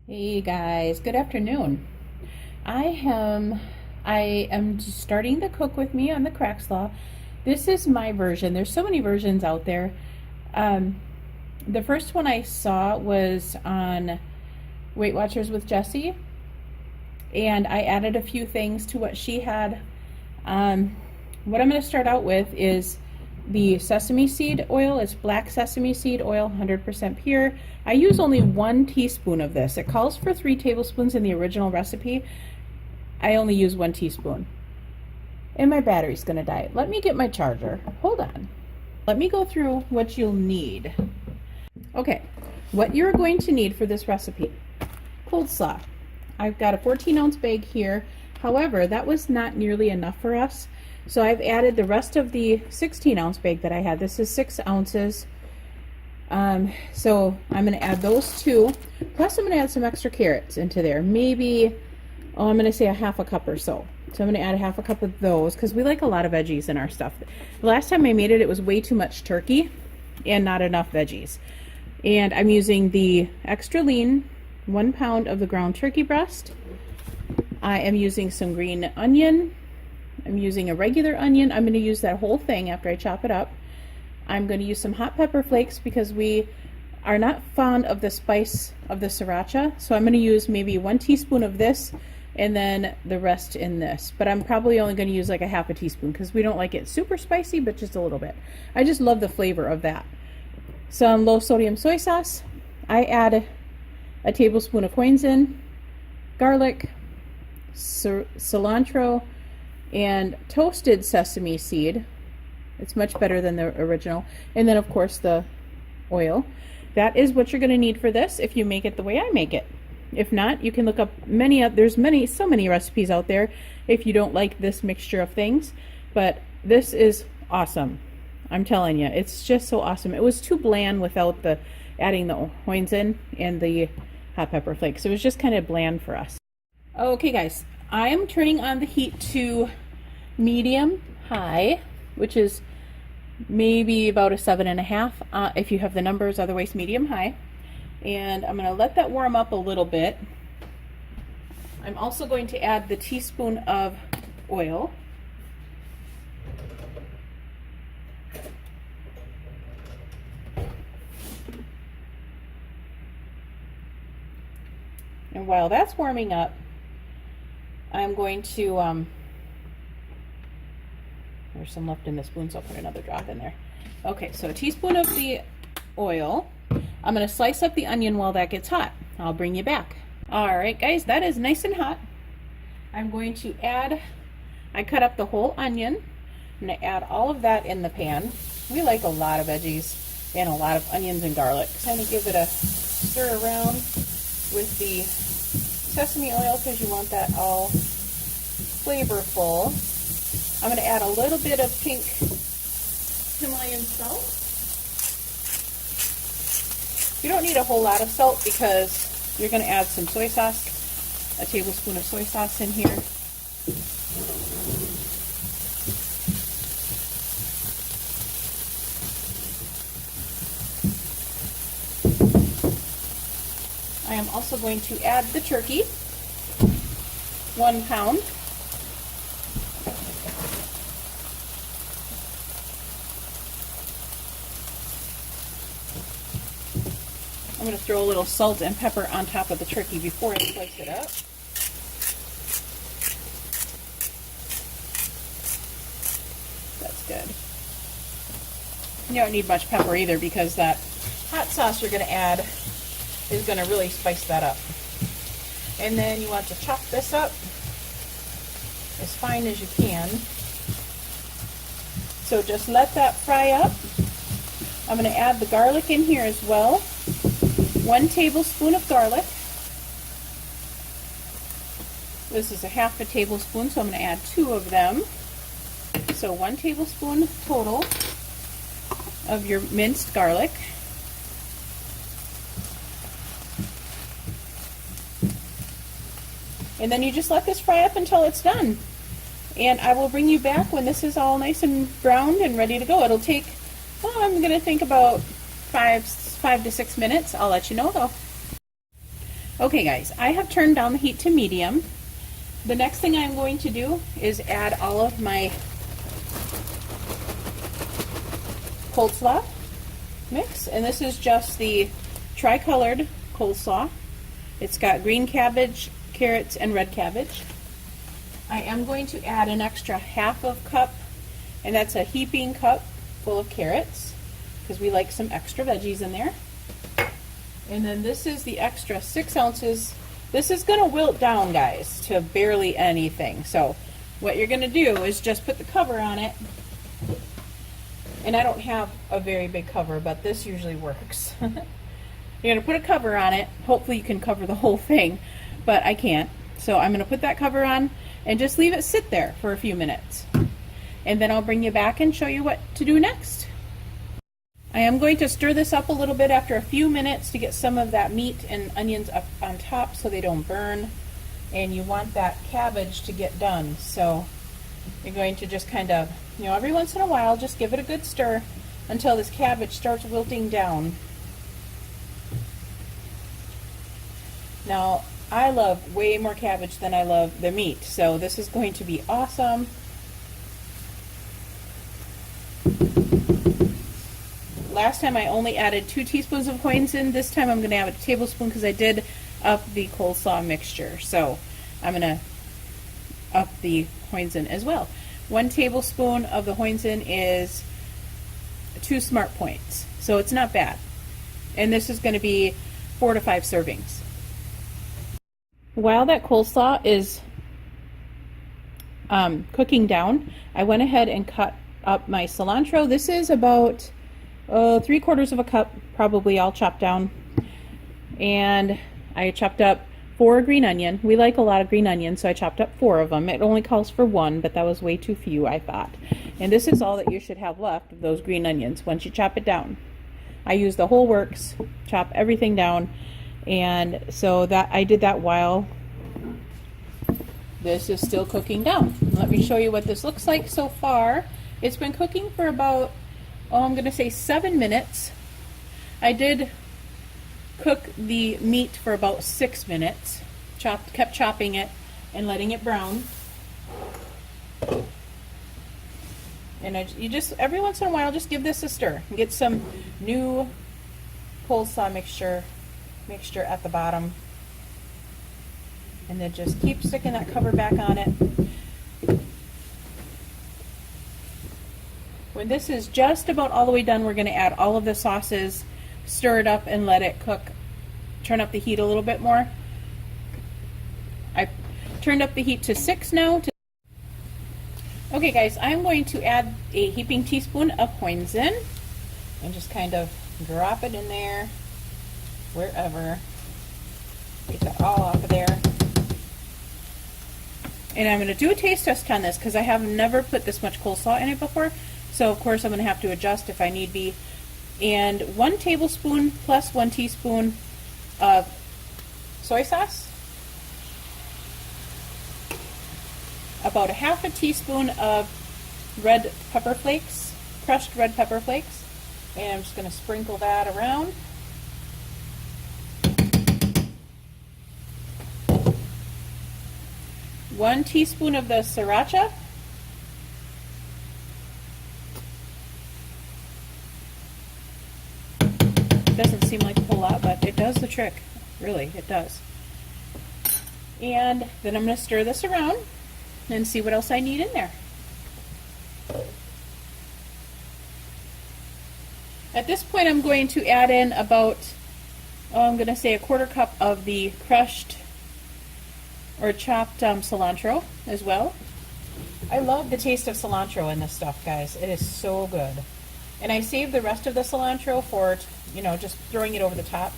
Hey guys, good afternoon. I am starting to cook with me on the Crack Slaw. This is my version. There's so many versions out there. Um, the first one I saw was on Weight Watchers with Jessie, and I added a few things to what she had. What I'm going to start out with is the sesame seed oil. It's black sesame seed oil, 100% pure. I use only 1 teaspoon of this. It calls for 3 tablespoons in the original recipe. I only use 1 teaspoon. And my battery's gonna die. Let me get my charger. Hold on. Let me go through what you'll need. Okay, what you're going to need for this recipe. Cold slaw. I've got a 14-ounce bag here. However, that was not nearly enough for us. So I've added the rest of the 16-ounce bag that I had. This is 6 ounces. So I'm going to add those 2. Plus I'm going to add some extra carrots into there. Maybe, I'm going to say a half a cup or so. So I'm going to add a half a cup of those because we like a lot of veggies in our stuff. The last time I made it, it was way too much turkey and not enough veggies. And I'm using the extra lean 1 pound of the ground turkey breast. I am using some green onion. I'm using a regular onion. I'm going to use that whole thing after I chop it up. I'm going to use some hot pepper flakes because we are not fond of the spice of the sriracha. So I'm going to use maybe 1 teaspoon of this and then the rest in this. But I'm probably only going to use like a half a teaspoon because we don't like it super spicy, but just a little bit. I just love the flavor of that. Some low sodium soy sauce. I add a tablespoon of hoisin, garlic, cilantro, and toasted sesame seed. It's much better than the original. And then of course the oil. That is what you're going to need for this if you make it the way I make it. If not, you can look up so many recipes out there if you don't like this mixture of things. But this is awesome. I'm telling you, it's just so awesome. It was too bland without adding the hoisin and the hot pepper flakes. It was just kind of bland for us. Okay guys, I am turning on the heat to medium high, which is maybe about a 7.5 if you have the numbers, otherwise medium high. And I'm going to let that warm up a little bit. I'm also going to add the teaspoon of oil. And while that's warming up, I'm going to, there's some left in the spoon, so I'll put another drop in there. Okay, so a teaspoon of the oil. I'm going to slice up the onion while that gets hot. I'll bring you back. All right, guys, that is nice and hot. I'm going to add, I cut up the whole onion. I'm going to add all of that in the pan. We like a lot of veggies and a lot of onions and garlic. Kind of give it a stir around with the sesame oil because you want that all flavorful. I'm going to add a little bit of pink Himalayan salt. You don't need a whole lot of salt because you're going to add some soy sauce, a tablespoon of soy sauce in here. I am also going to add the turkey, 1 pound. I'm going to throw a little salt and pepper on top of the turkey before I slice it up. That's good. You don't need much pepper either because that hot sauce you're going to add is going to really spice that up. And then you want to chop this up as fine as you can. So just let that fry up. I'm going to add the garlic in here as well. 1 tablespoon of garlic. This is a half a tablespoon, so I'm going to add 2 of them. So 1 tablespoon total of your minced garlic. And then you just let this fry up until it's done. And I will bring you back when this is all nice and browned and ready to go. It'll take, well, I'm going to think about 5 to 6 minutes. I'll let you know though. Okay guys, I have turned down the heat to medium. The next thing I'm going to do is add all of my coleslaw mix, and this is just the tri-colored coleslaw. It's got green cabbage, carrots, and red cabbage. I am going to add an extra half of cup, and that's a heaping cup full of carrots, because we like some extra veggies in there. And then this is the extra 6 ounces. This is going to wilt down, guys, to barely anything. So what you're going to do is just put the cover on it. And I don't have a very big cover, but this usually works. You're going to put a cover on it. Hopefully you can cover the whole thing, but I can't. So I'm going to put that cover on and just leave it sit there for a few minutes. And then I'll bring you back and show you what to do next. I am going to stir this up a little bit after a few minutes to get some of that meat and onions up on top so they don't burn. And you want that cabbage to get done. So you're going to just kind of, every once in a while, just give it a good stir until this cabbage starts wilting down. Now, I love way more cabbage than I love the meat, so this is going to be awesome. Last time I only added 2 teaspoons of hoisin. This time I'm going to add a tablespoon because I did up the coleslaw mixture. So I'm going to up the hoisin as well. 1 tablespoon of the hoisin is 2 smart points, so it's not bad. And this is going to be 4 to 5 servings. While that coleslaw is cooking down, I went ahead and cut up my cilantro. This is about 3/4 of a cup, probably all chopped down. And I chopped up 4 green onion. We like a lot of green onions, so I chopped up 4 of them. It only calls for 1, but that was way too few, I thought. And this is all that you should have left of those green onions once you chop it down. I use the whole works, chop everything down, and so that I did that while this is still cooking down. Let me show you what this looks like so far. It's been cooking for about, I'm going to say 7 minutes. I did cook the meat for about 6 minutes. Kept chopping it and letting it brown. And you just, every once in a while, just give this a stir. Get some new coleslaw mixture at the bottom. And then just keep sticking that cover back on it. When this is just about all the way done, we're going to add all of the sauces, stir it up, and let it cook. Turn up the heat a little bit more. I turned up the heat to 6 now. Okay guys, I'm going to add a heaping teaspoon of hoisin and just kind of drop it in there, wherever. Get that all off of there. And I'm going to do a taste test on this because I have never put this much coleslaw in it before. So of course I'm going to have to adjust if I need be. And 1 tablespoon plus 1 teaspoon of soy sauce. About a half a teaspoon of red pepper flakes, crushed red pepper flakes. And I'm just going to sprinkle that around. One teaspoon of the sriracha. Doesn't seem like a whole lot, but it does the trick. Really, it does. And then I'm going to stir this around and see what else I need in there. At this point, I'm going to add in about, I'm going to say a 1/4 cup of the crushed or chopped cilantro as well. I love the taste of cilantro in this stuff, guys. It is so good. And I saved the rest of the cilantro for, just throwing it over the top.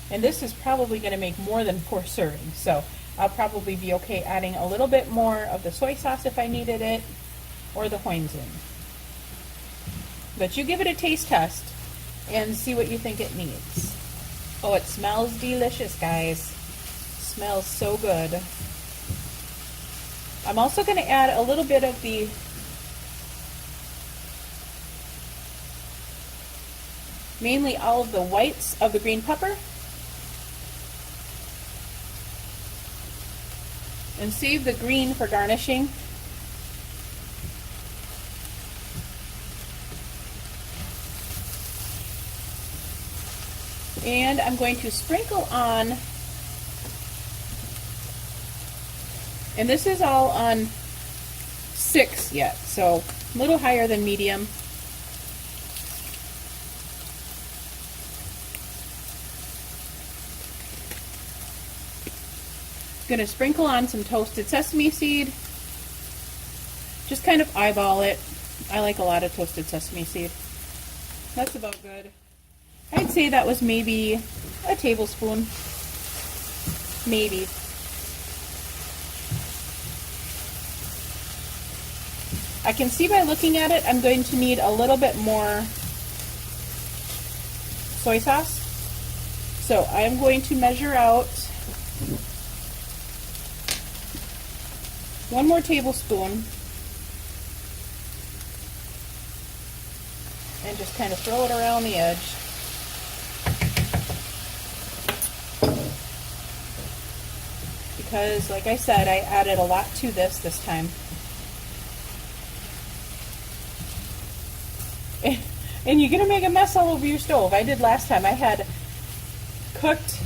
And this is probably going to make more than 4 servings, so I'll probably be okay adding a little bit more of the soy sauce if I needed it, or the hoisin. But you give it a taste test and see what you think it needs. Oh, it smells delicious, guys. Smells so good. I'm also going to add a little bit of mainly all of the whites of the green pepper, and save the green for garnishing. And I'm going to sprinkle on, and this is all on 6 yet, so a little higher than medium. Going to sprinkle on some toasted sesame seed. Just kind of eyeball it. I like a lot of toasted sesame seed. That's about good. I'd say that was maybe a tablespoon. Maybe. I can see by looking at it, I'm going to need a little bit more soy sauce. So I'm going to measure out 1 more tablespoon and just kind of throw it around the edge. Because, like I said, I added a lot to this time. And you're gonna make a mess all over your stove. I did last time. I had cooked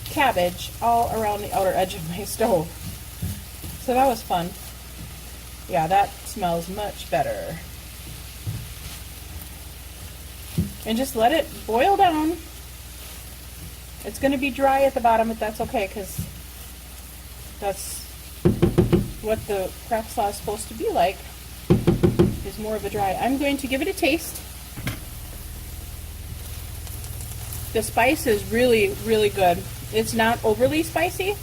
cabbage all around the outer edge of my stove. So that was fun. Yeah, that smells much better. And just let it boil down. It's gonna be dry at the bottom, but that's okay, because that's what the crack slaw is supposed to be like, is more of a dry. I'm going to give it a taste. The spice is really, really good. It's not overly spicy,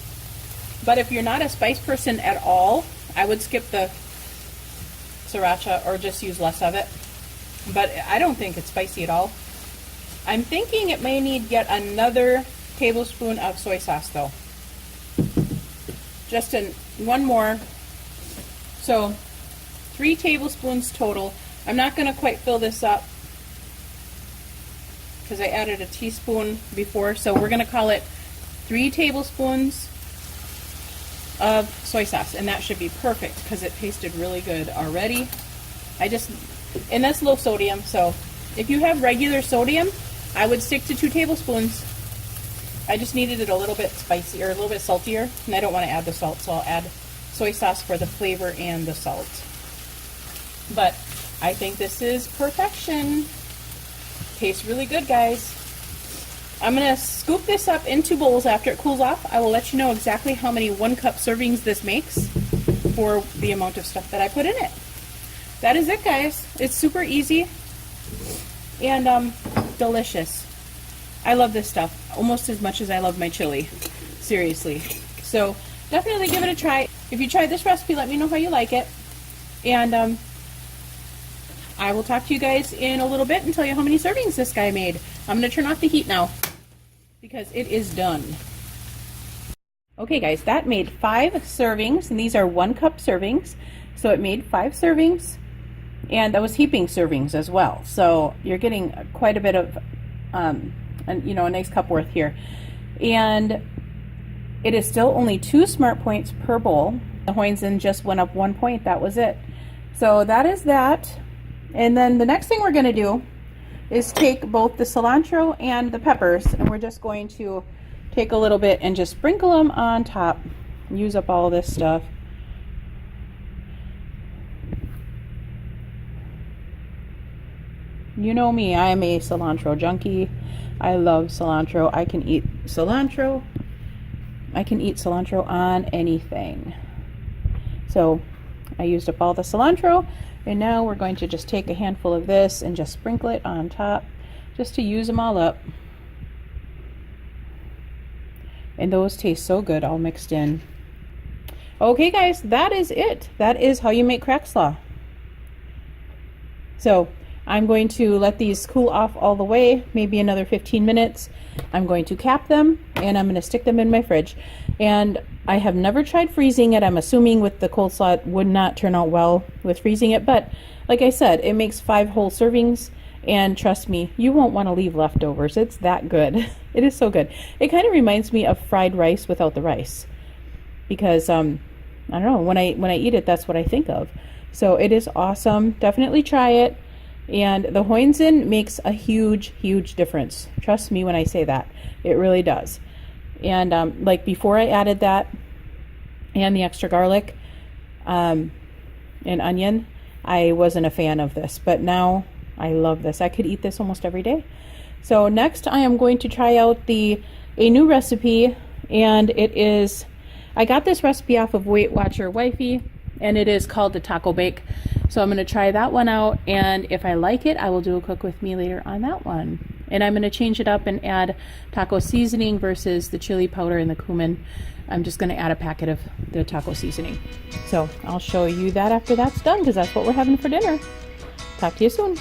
but if you're not a spice person at all, I would skip the sriracha or just use less of it. But I don't think it's spicy at all. I'm thinking it may need yet another tablespoon of soy sauce though. Just one more. So 3 tablespoons total. I'm not going to quite fill this up because I added a teaspoon before, so we're going to call it 3 tablespoons of soy sauce, and that should be perfect because it tasted really good already. And that's low sodium, so if you have regular sodium, I would stick to 2 tablespoons. I just needed it a little bit spicy or a little bit saltier, and I don't want to add the salt, so I'll add soy sauce for the flavor and the salt. But I think this is perfection. Tastes really good, guys. I'm going to scoop this up into bowls after it cools off. I will let you know exactly how many 1-cup servings this makes for the amount of stuff that I put in it. That is it, guys. It's super easy and delicious. I love this stuff almost as much as I love my chili. Seriously. So definitely give it a try. If you try this recipe, let me know how you like it. And I will talk to you guys in a little bit and tell you how many servings this guy made. I'm going to turn off the heat now because it is done. Okay, guys, that made 5 servings, and these are 1-cup servings. So it made 5 servings, and that was heaping servings as well. So you're getting quite a bit of, a nice cup worth here. And it is still only 2 smart points per bowl. The Hoisin just went up 1 point. That was it. So that is that. And then the next thing we're going to do is take both the cilantro and the peppers, and we're just going to take a little bit and just sprinkle them on top. Use up all this stuff. You know me, I'm a cilantro junkie. I love cilantro. I can eat cilantro. I can eat cilantro on anything. So I used up all the cilantro, and now we're going to just take a handful of this and just sprinkle it on top just to use them all up. And those taste so good all mixed in. Okay, guys, that is it. That is how you make crack slaw. So I'm going to let these cool off all the way, maybe another 15 minutes. I'm going to cap them, and I'm going to stick them in my fridge. And I have never tried freezing it. I'm assuming with the cold slaw it would not turn out well with freezing it, but like I said, it makes 5 whole servings, And trust me, you won't want to leave leftovers. It's that good. It is so good. It kind of reminds me of fried rice without the rice, because I don't know, when I eat it, that's what I think of. So it is awesome. Definitely try it. And the Hoisin makes a huge, huge difference. Trust me when I say that. It really does. And like before I added that and the extra garlic and onion, I wasn't a fan of this, but now I love this. I could eat this almost every day. So next I am going to try out a new recipe, and it is, I got this recipe off of Weight Watcher Wifey, and it is called the taco bake. So I'm going to try that one out, and if I like it, I will do a cook with me later on that one. And I'm going to change it up and add taco seasoning versus the chili powder and the cumin. I'm just going to add a packet of the taco seasoning. So I'll show you that after that's done, because that's what we're having for dinner. Talk to you soon.